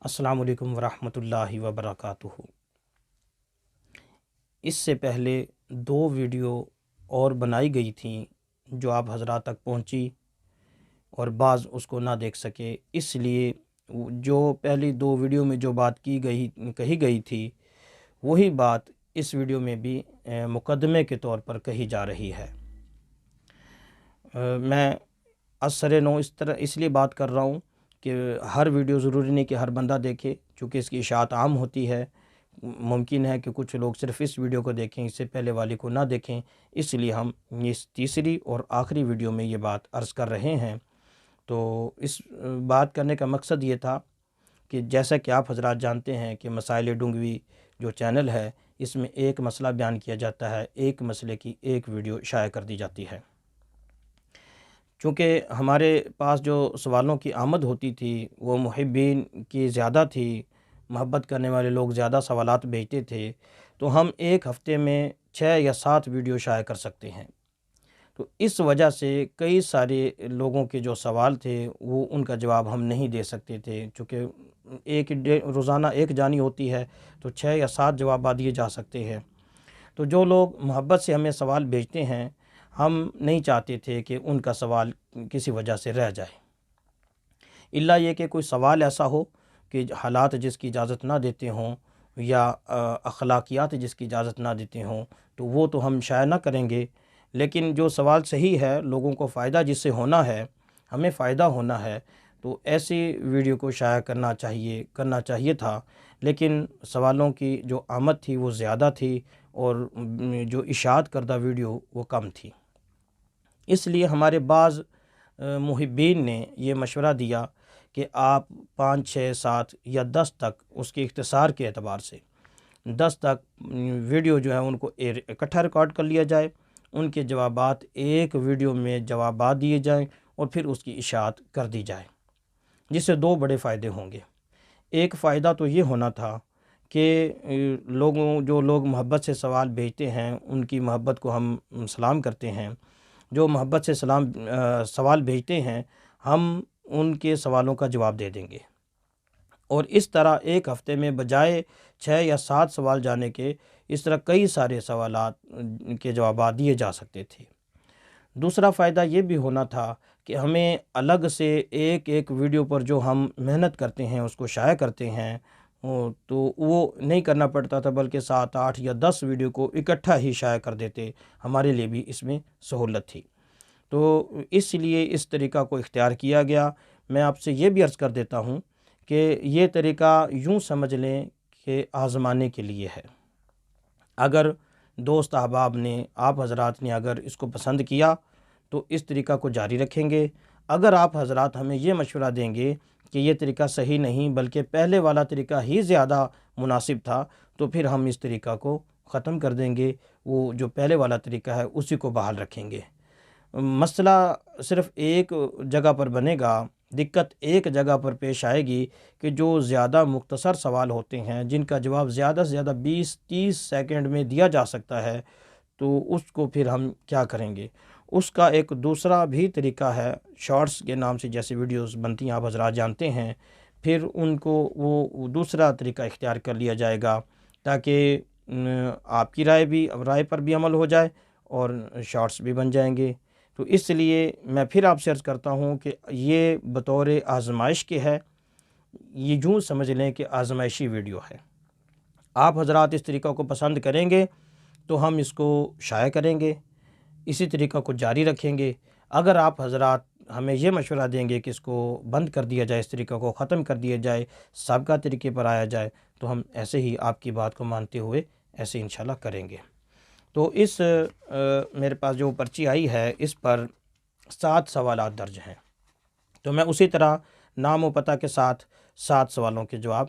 السلام علیکم ورحمۃ اللہ وبرکاتہ۔ اس سے پہلے 2 ویڈیو اور بنائی گئی تھیں جو آپ حضرات تک پہنچی اور بعض اس کو نہ دیکھ سکے، اس لیے جو پہلی 2 ویڈیو میں جو بات کہی گئی تھی وہی بات اس ویڈیو میں بھی مقدمے کے طور پر کہی جا رہی ہے۔ میں اثر نو اس لیے بات کر رہا ہوں کہ ہر ویڈیو ضروری نہیں کہ ہر بندہ دیکھے، چونکہ اس کی اشاعت عام ہوتی ہے۔ ممکن ہے کہ کچھ لوگ صرف اس ویڈیو کو دیکھیں، اس سے پہلے والی کو نہ دیکھیں، اس لیے ہم اس تیسری اور آخری ویڈیو میں یہ بات عرض کر رہے ہیں۔ تو اس بات کرنے کا مقصد یہ تھا کہ جیسا کہ آپ حضرات جانتے ہیں کہ مسائل ڈنگوی جو چینل ہے، اس میں ایک مسئلہ بیان کیا جاتا ہے، ایک مسئلے کی ایک ویڈیو شائع کر دی جاتی ہے۔ چونکہ ہمارے پاس جو سوالوں کی آمد ہوتی تھی وہ محبین کی زیادہ تھی، محبت کرنے والے لوگ زیادہ سوالات بھیجتے تھے، تو ہم ایک ہفتے میں 6 یا 7 ویڈیو شائع کر سکتے ہیں۔ تو اس وجہ سے کئی سارے لوگوں کے جو سوال تھے وہ ان کا جواب ہم نہیں دے سکتے تھے، چونکہ روزانہ ایک جانی ہوتی ہے تو 6 یا 7 جوابات دیے جا سکتے ہیں۔ تو جو لوگ محبت سے ہمیں سوال بھیجتے ہیں، ہم نہیں چاہتے تھے کہ ان کا سوال کسی وجہ سے رہ جائے، الا یہ کہ کوئی سوال ایسا ہو کہ حالات جس کی اجازت نہ دیتے ہوں یا اخلاقیات جس کی اجازت نہ دیتے ہوں تو وہ تو ہم شائع نہ کریں گے، لیکن جو سوال صحیح ہے، لوگوں کو فائدہ جس سے ہونا ہے، ہمیں فائدہ ہونا ہے، تو ایسی ویڈیو کو شائع کرنا چاہیے تھا۔ لیکن سوالوں کی جو آمد تھی وہ زیادہ تھی اور جو اشاعت کردہ ویڈیو وہ کم تھی، اس لیے ہمارے بعض محبین نے یہ مشورہ دیا کہ آپ 5، 6، 7 یا 10 تک اس کے اختصار کے اعتبار سے 10 تک ویڈیو جو ہے ان کو اکٹھا ریکارڈ کر لیا جائے، ان کے جوابات ایک ویڈیو میں جوابات دیے جائیں اور پھر اس کی اشاعت کر دی جائے، جس سے 2 بڑے فائدے ہوں گے۔ ایک فائدہ تو یہ ہونا تھا کہ جو لوگ محبت سے سوال بھیجتے ہیں ان کی محبت کو ہم سلام کرتے ہیں، جو محبت سے سوال بھیجتے ہیں ہم ان کے سوالوں کا جواب دے دیں گے، اور اس طرح ایک ہفتے میں بجائے 6 یا 7 سوال جانے کے اس طرح کئی سارے سوالات کے جوابات دیے جا سکتے تھے۔ دوسرا فائدہ یہ بھی ہونا تھا کہ ہمیں الگ سے ایک ویڈیو پر جو ہم محنت کرتے ہیں اس کو شائع کرتے ہیں تو وہ نہیں کرنا پڑتا تھا، بلکہ 7، 8 یا 10 ویڈیو کو اکٹھا ہی شائع کر دیتے، ہمارے لیے بھی اس میں سہولت تھی۔ تو اس لیے اس طریقہ کو اختیار کیا گیا۔ میں آپ سے یہ بھی عرض کر دیتا ہوں کہ یہ طریقہ یوں سمجھ لیں کہ آزمانے کے لیے ہے۔ اگر دوست احباب نے، آپ حضرات نے اگر اس کو پسند کیا تو اس طریقہ کو جاری رکھیں گے۔ اگر آپ حضرات ہمیں یہ مشورہ دیں گے کہ یہ طریقہ صحیح نہیں بلکہ پہلے والا طریقہ ہی زیادہ مناسب تھا، تو پھر ہم اس طریقہ کو ختم کر دیں گے، وہ جو پہلے والا طریقہ ہے اسی کو بحال رکھیں گے۔ مسئلہ صرف ایک جگہ پر بنے گا، دقت ایک جگہ پر پیش آئے گی کہ جو زیادہ مختصر سوال ہوتے ہیں، جن کا جواب زیادہ سے زیادہ 20-30 سیکنڈ میں دیا جا سکتا ہے، تو اس کو پھر ہم کیا کریں گے؟ اس کا ایک دوسرا بھی طریقہ ہے، شارٹس کے نام سے جیسے ویڈیوز بنتی ہیں، آپ حضرات جانتے ہیں، پھر ان کو وہ دوسرا طریقہ اختیار کر لیا جائے گا تاکہ آپ کی رائے پر بھی عمل ہو جائے اور شارٹس بھی بن جائیں گے۔ تو اس لیے میں پھر آپ سے عرض کرتا ہوں کہ یہ بطور آزمائش کے ہے، یہ یوں سمجھ لیں کہ آزمائشی ویڈیو ہے۔ آپ حضرات اس طریقہ کو پسند کریں گے تو ہم اس کو شائع کریں گے، اسی طریقہ کو جاری رکھیں گے۔ اگر آپ حضرات ہمیں یہ مشورہ دیں گے کہ اس کو بند کر دیا جائے، اس طریقہ کو ختم کر دیا جائے، سابقہ طریقے پر آیا جائے، تو ہم ایسے ہی آپ کی بات کو مانتے ہوئے ایسے انشاءاللہ کریں گے۔ تو اس میرے پاس جو پرچی آئی ہے اس پر 7 سوالات درج ہیں، تو میں اسی طرح نام و پتہ کے ساتھ 7 سوالوں کے جواب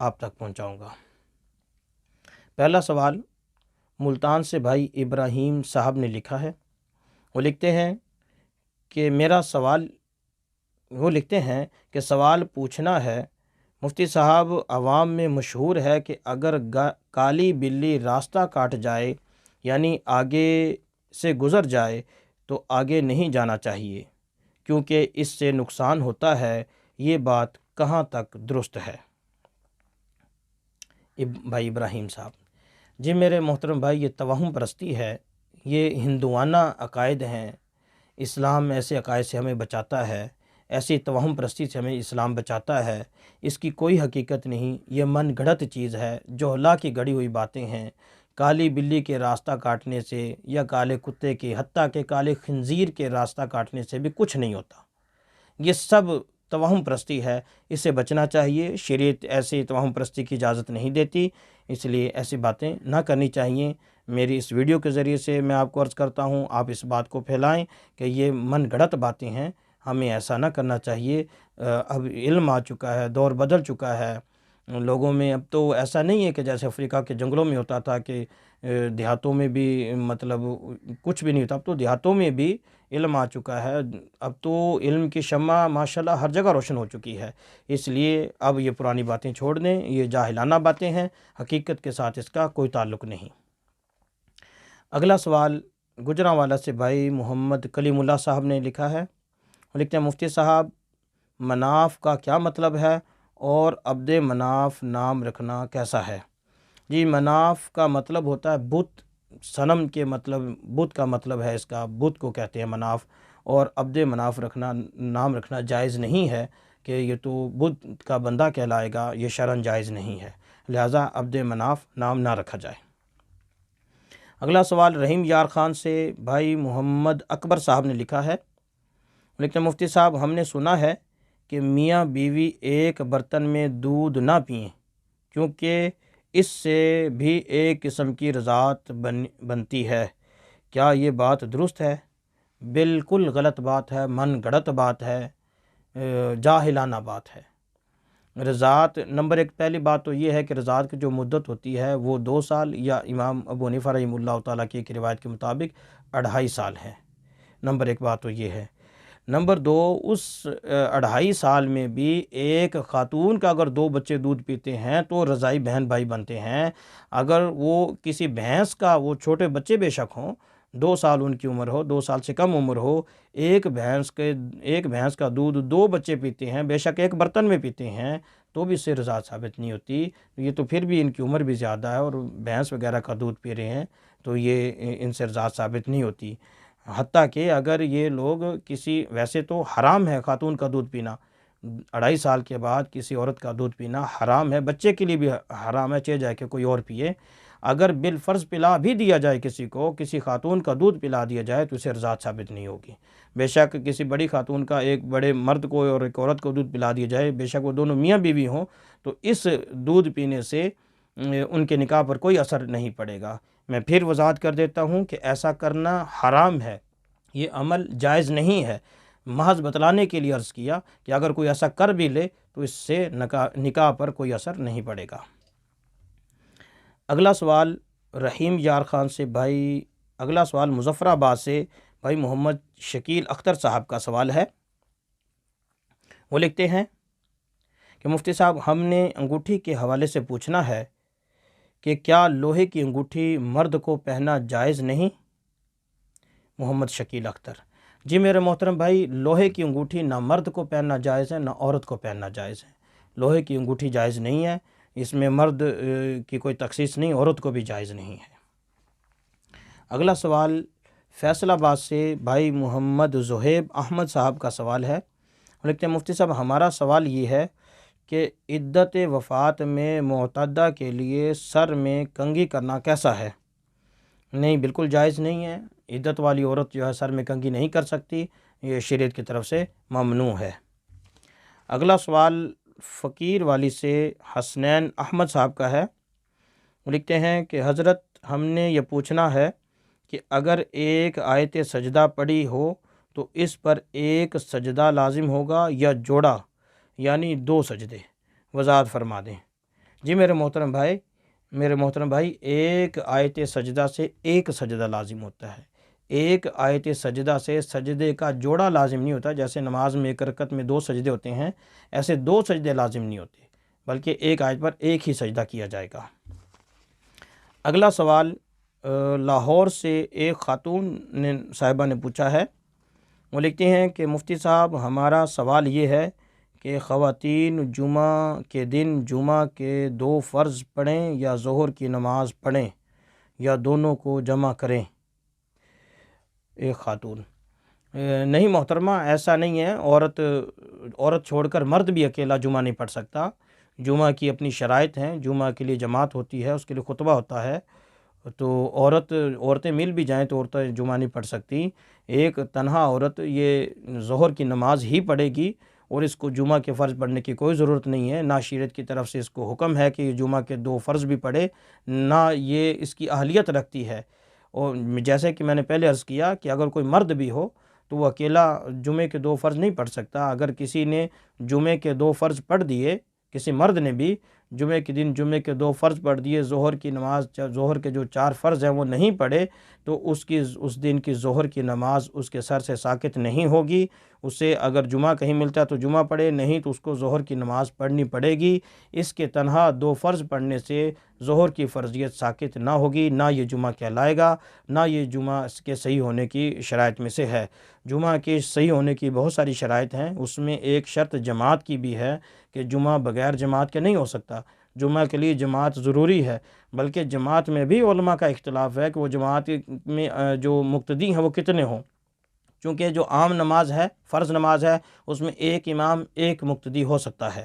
آپ تک پہنچاؤں گا۔ پہلا سوال ملتان سے بھائی ابراہیم صاحب نے لکھا ہے۔ وہ لکھتے ہیں کہ سوال پوچھنا ہے، مفتی صاحب، عوام میں مشہور ہے کہ اگر کالی بلی راستہ کاٹ جائے یعنی آگے سے گزر جائے تو آگے نہیں جانا چاہیے کیونکہ اس سے نقصان ہوتا ہے، یہ بات کہاں تک درست ہے؟ بھائی ابراہیم صاحب۔ جی میرے محترم بھائی، یہ توہم پرستی ہے، یہ ہندوانہ عقائد ہیں۔ اسلام ایسے عقائد سے ہمیں بچاتا ہے، ایسی توہم پرستی سے ہمیں اسلام بچاتا ہے۔ اس کی کوئی حقیقت نہیں، یہ من گھڑت چیز ہے، جوہلا کی گڑھی ہوئی باتیں ہیں۔ کالی بلی کے راستہ کاٹنے سے یا کالے کتے کے، حتیٰ کہ کالے خنزیر کے راستہ کاٹنے سے بھی کچھ نہیں ہوتا۔ یہ سب توہم پرستی ہے، اس سے بچنا چاہیے۔ شریعت ایسی توہم پرستی کی اجازت نہیں دیتی، اس لیے ایسی باتیں نہ کرنی چاہیے۔ میری اس ویڈیو کے ذریعے سے میں آپ کو عرض کرتا ہوں، آپ اس بات کو پھیلائیں کہ یہ من گھڑت باتیں ہیں، ہمیں ایسا نہ کرنا چاہیے۔ اب علم آ چکا ہے، دور بدل چکا ہے لوگوں میں۔ اب تو ایسا نہیں ہے کہ جیسے افریقہ کے جنگلوں میں ہوتا تھا کہ دیہاتوں میں بھی مطلب کچھ بھی نہیں ہوتا، اب تو دیہاتوں میں بھی علم آ چکا ہے۔ اب تو علم کی شمع ماشاءاللہ ہر جگہ روشن ہو چکی ہے، اس لیے اب یہ پرانی باتیں چھوڑ دیں، یہ جاہلانہ باتیں ہیں، حقیقت کے ساتھ اس کا کوئی تعلق نہیں۔ اگلا سوال گجرانوالہ سے بھائی محمد کلیم اللہ صاحب نے لکھا ہے۔ وہ لکھتے ہیں مفتی صاحب، مناف کا کیا مطلب ہے اور عبد مناف نام رکھنا کیسا ہے؟ جی مناف کا مطلب ہوتا ہے بت، صنم کے مطلب بت کا مطلب ہے، اس کا بت کو کہتے ہیں مناف، اور عبد مناف رکھنا، نام رکھنا جائز نہیں ہے کہ یہ تو بت کا بندہ کہلائے گا، یہ شرعاً جائز نہیں ہے، لہٰذا عبد مناف نام نہ رکھا جائے۔ اگلا سوال رحیم یار خان سے بھائی محمد اکبر صاحب نے لکھا ہے۔ لیکن مفتی صاحب، ہم نے سنا ہے کہ میاں بیوی ایک برتن میں دودھ نہ پئیں کیونکہ اس سے بھی ایک قسم کی رضاعت بنتی ہے، کیا یہ بات درست ہے؟ بالکل غلط بات ہے، من گھڑت بات ہے، جاہلانہ بات ہے۔ رضاعت نمبر ایک، پہلی بات تو یہ ہے کہ رضاعت کی جو مدت ہوتی ہے وہ 2 سال یا امام ابو حنیفہ رحمہ اللہ تعالیٰ کی ایک روایت کے مطابق 2.5 سال ہے۔ نمبر ایک بات تو یہ ہے۔ نمبر 2، اس 2.5 سال میں بھی ایک خاتون کا اگر 2 بچے دودھ پیتے ہیں تو رضاعی بہن بھائی بنتے ہیں۔ اگر وہ کسی بھینس کا، وہ چھوٹے بچے بے شک ہوں، 2 سال ان کی عمر ہو، 2 سال سے کم عمر ہو، ایک بھینس کا دودھ 2 بچے پیتے ہیں، بے شک ایک برتن میں پیتے ہیں، تو بھی اس سے رضاعت ثابت نہیں ہوتی۔ یہ تو پھر بھی ان کی عمر بھی زیادہ ہے اور بھینس وغیرہ کا دودھ پی رہے ہیں، تو یہ ان سے رضاعت ثابت نہیں ہوتی۔ حتیٰ کہ اگر یہ لوگ ویسے تو حرام ہے خاتون کا دودھ پینا، 2.5 سال کے بعد کسی عورت کا دودھ پینا حرام ہے، بچے کے لیے بھی حرام ہے، چاہے جائے کہ کوئی اور پیے۔ اگر بالفرض پلا بھی دیا جائے کسی کو، کسی خاتون کا دودھ پلا دیا جائے تو اسے رضاعت ثابت نہیں ہوگی۔ بے شک کسی بڑی خاتون کا ایک بڑے مرد کو اور ایک عورت کو دودھ پلا دیا جائے، بے شک وہ دونوں میاں بیوی ہوں، تو اس دودھ پینے سے ان کے نکاح پر کوئی اثر نہیں پڑے گا۔ میں پھر وضاحت کر دیتا ہوں کہ ایسا کرنا حرام ہے، یہ عمل جائز نہیں ہے۔ محض بتلانے کے لیے عرض کیا کہ اگر کوئی ایسا کر بھی لے تو اس سے نکاح پر کوئی اثر نہیں پڑے گا۔ اگلا سوال رحیم یار خان سے بھائی، اگلا سوال مظفر آباد سے بھائی محمد شکیل اختر صاحب کا سوال ہے۔ وہ لکھتے ہیں کہ مفتی صاحب، ہم نے انگوٹھی کے حوالے سے پوچھنا ہے کہ کیا لوہے کی انگوٹھی مرد کو پہننا جائز نہیں؟ محمد شکیل اختر: جی میرے محترم بھائی، لوہے کی انگوٹھی نہ مرد کو پہننا جائز ہے نہ عورت کو پہننا جائز ہے۔ لوہے کی انگوٹھی جائز نہیں ہے، اس میں مرد کی کوئی تخصیص نہیں، عورت کو بھی جائز نہیں ہے۔ اگلا سوال فیصل آباد سے بھائی محمد زہیب احمد صاحب کا سوال ہے۔ لکھتے ہیں مفتی صاحب، ہمارا سوال یہ ہے کہ عدت وفات میں معتدہ کے لیے سر میں کنگھی کرنا کیسا ہے؟ نہیں، بالکل جائز نہیں ہے، عدت والی عورت جو ہے سر میں کنگھی نہیں کر سکتی، یہ شریعت کی طرف سے ممنوع ہے۔ اگلا سوال فقیر والی سے حسنین احمد صاحب کا ہے۔ وہ لکھتے ہیں کہ حضرت، ہم نے یہ پوچھنا ہے کہ اگر ایک آیت سجدہ پڑھی ہو تو اس پر ایک سجدہ لازم ہوگا یا جوڑا، یعنی 2 سجدے؟ وضاحت فرما دیں۔ جی میرے محترم بھائی، ایک آیت سجدہ سے ایک سجدہ لازم ہوتا ہے، ایک آیت سجدہ سے سجدے کا جوڑا لازم نہیں ہوتا۔ جیسے نماز میں ایک رکعت میں 2 سجدے ہوتے ہیں، ایسے 2 سجدے لازم نہیں ہوتے، بلکہ ایک آیت پر ایک ہی سجدہ کیا جائے گا۔ اگلا سوال لاہور سے ایک خاتون صاحبہ نے پوچھا ہے۔ وہ لکھتے ہیں کہ مفتی صاحب، ہمارا سوال یہ ہے کہ خواتین جمعہ کے دن جمعہ کے 2 فرض پڑھیں یا ظہر کی نماز پڑھیں یا دونوں کو جمع کریں؟ ایک خاتون: نہیں محترمہ، ایسا نہیں ہے. عورت چھوڑ کر مرد بھی اکیلا جمعہ نہیں پڑھ سکتا. جمعہ کی اپنی شرائط ہیں. جمعہ کے لیے جماعت ہوتی ہے، اس کے لیے خطبہ ہوتا ہے. تو عورتیں مل بھی جائیں تو عورتیں جمعہ نہیں پڑھ سکتی. ایک تنہا عورت یہ ظہر کی نماز ہی پڑھے گی اور اس کو جمعہ کے فرض پڑھنے کی کوئی ضرورت نہیں ہے. نہ شریعت کی طرف سے اس کو حکم ہے کہ یہ جمعہ کے 2 فرض بھی پڑھے، نہ یہ اس کی اہلیت رکھتی ہے. اور جیسے کہ میں نے پہلے عرض کیا کہ اگر کوئی مرد بھی ہو تو وہ اکیلا جمعے کے 2 فرض نہیں پڑھ سکتا. اگر کسی نے جمعے کے 2 فرض پڑھ دیے، کسی مرد نے بھی جمعے کے دن جمعے کے 2 فرض پڑھ دیے، ظہر کی نماز، ظہر کے جو 4 فرض ہیں وہ نہیں پڑھے، تو اس دن کی ظہر کی نماز اس کے سر سے ساقط نہیں ہوگی. اسے اگر جمعہ کہیں ملتا ہے تو جمعہ پڑھے، نہیں تو اس کو ظہر کی نماز پڑھنی پڑے گی. اس کے تنہا 2 فرض پڑھنے سے ظہر کی فرضیت ساقط نہ ہوگی، نہ یہ جمعہ کہلائے گا، نہ یہ جمعہ اس کے صحیح ہونے کی شرائط میں سے ہے. جمعہ کے صحیح ہونے کی بہت ساری شرائط ہیں. اس میں ایک شرط جماعت کی بھی ہے کہ جمعہ بغیر جماعت کے نہیں ہو سکتا. جمعہ کے لیے جماعت ضروری ہے. بلکہ جماعت میں بھی علماء کا اختلاف ہے کہ وہ جماعت میں جو مقتدی ہیں وہ کتنے ہوں. چونکہ جو عام نماز ہے، فرض نماز ہے، اس میں ایک امام ایک مقتدی ہو سکتا ہے.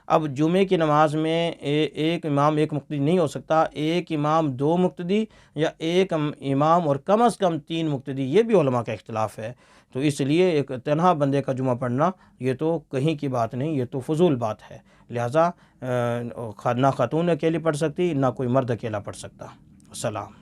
اب جمعے کی نماز میں ایک امام ایک مقتدی نہیں ہو سکتا. ایک امام 2 مقتدی یا ایک امام اور کم از کم 3 مقتدی، یہ بھی علماء کا اختلاف ہے. تو اس لیے ایک تنہا بندے کا جمعہ پڑھنا یہ تو کہیں کی بات نہیں، یہ تو فضول بات ہے. لہٰذا نہ خاتون اکیلی پڑھ سکتی، نہ کوئی مرد اکیلا پڑھ سکتا. السلام.